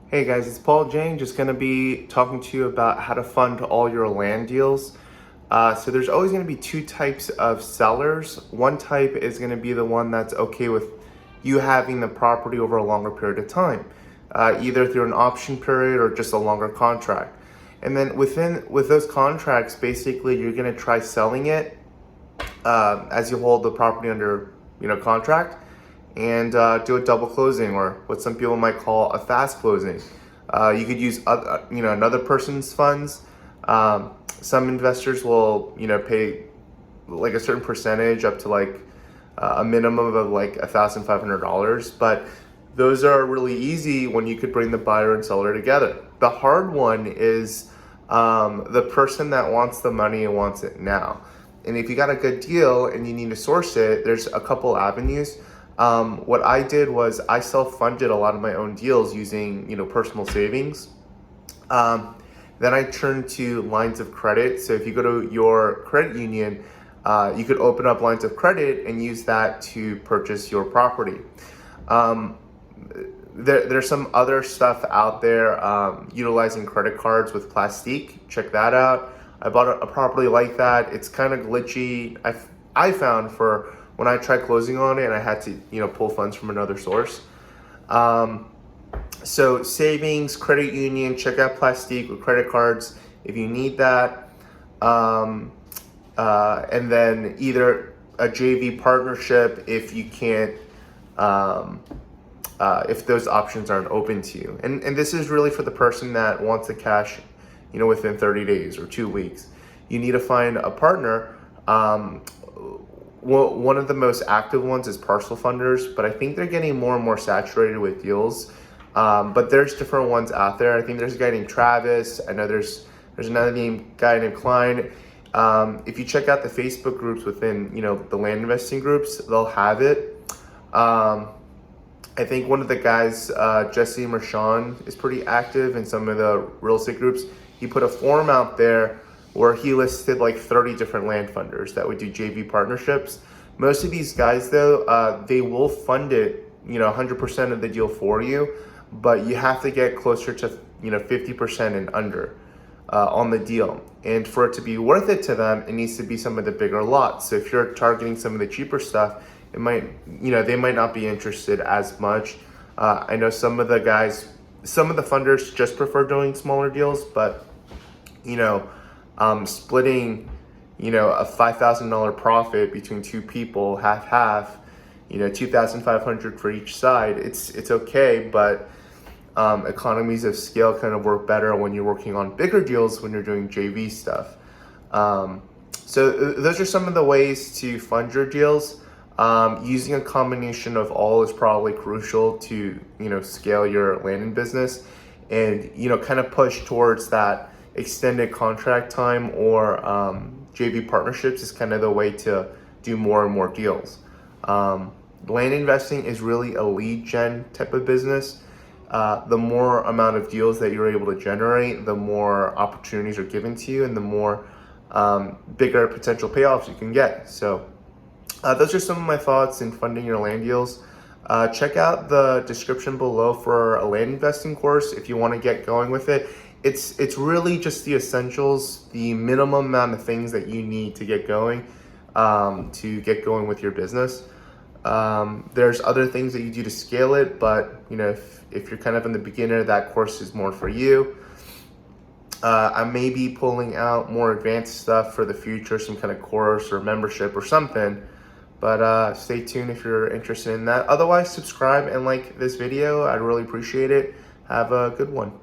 Hey guys, it's Paul Jane, just going to be talking to you about how to fund all your land deals. So there's always going to be two types of sellers. One type is going to be the one that's okay with you having the property over a longer period of time, either through an option period or just a longer contract. And then with those contracts, basically you're going to try selling it as you hold the property under contract, and do a double closing, or what some people might call a fast closing. You could use another person's funds. Some investors will pay like a certain percentage up to like a minimum of like $1,500, but those are really easy when you could bring the buyer and seller together. The hard one is the person that wants the money and wants it now. And if you got a good deal and you need to source it, there's a couple avenues. What I did was I self-funded a lot of my own deals using, personal savings. Then I turned to lines of credit. So if you go to your credit union, you could open up lines of credit and use that to purchase your property. There's some other stuff out there, utilizing credit cards with Plastique. Check that out. I bought a property like that. It's kind of glitchy. I found for when I tried closing on it and I had to, pull funds from another source. So savings, credit union, check out Plastique with credit cards if you need that. And then either a JV partnership if you can't, if those options aren't open to you. And this is really for the person that wants the cash, within 30 days or 2 weeks. You need to find a partner. One of the most active ones is parcel funders, but I think they're getting more and more saturated with deals. But there's different ones out there. I think there's a guy named Travis. I know there's another guy named Klein. If you check out the Facebook groups within, the land investing groups, they'll have it. I think one of the guys, Jesse Mershon, is pretty active in some of the real estate groups. He put a form out there where he listed like 30 different land funders that would do JV partnerships. Most of these guys though, they will fund it, 100% of the deal for you, but you have to get closer to, 50% and under on the deal. And for it to be worth it to them, it needs to be some of the bigger lots. So if you're targeting some of the cheaper stuff, it might, they might not be interested as much. I know some of the funders just prefer doing smaller deals, but splitting, a $5,000 profit between two people, half, $2,500 for each side. It's okay, but economies of scale kind of work better when you're working on bigger deals when you're doing JV stuff. So those are some of the ways to fund your deals. Using a combination of all is probably crucial to, scale your landing business and, kind of push towards that extended contract time, or JV partnerships is kind of the way to do more and more deals. Land investing is really a lead gen type of business. The more amount of deals that you're able to generate, the more opportunities are given to you and the more bigger potential payoffs you can get. So those are some of my thoughts in funding your land deals. Check out the description below for a land investing course if you want to get going with it. It's really just the essentials, the minimum amount of things that you need to get going with your business. There's other things that you do to scale it, but if you're kind of in the beginner, that course is more for you. I may be pulling out more advanced stuff for the future, some kind of course or membership or something, but stay tuned if you're interested in that. Otherwise, subscribe and like this video. I'd really appreciate it. Have a good one.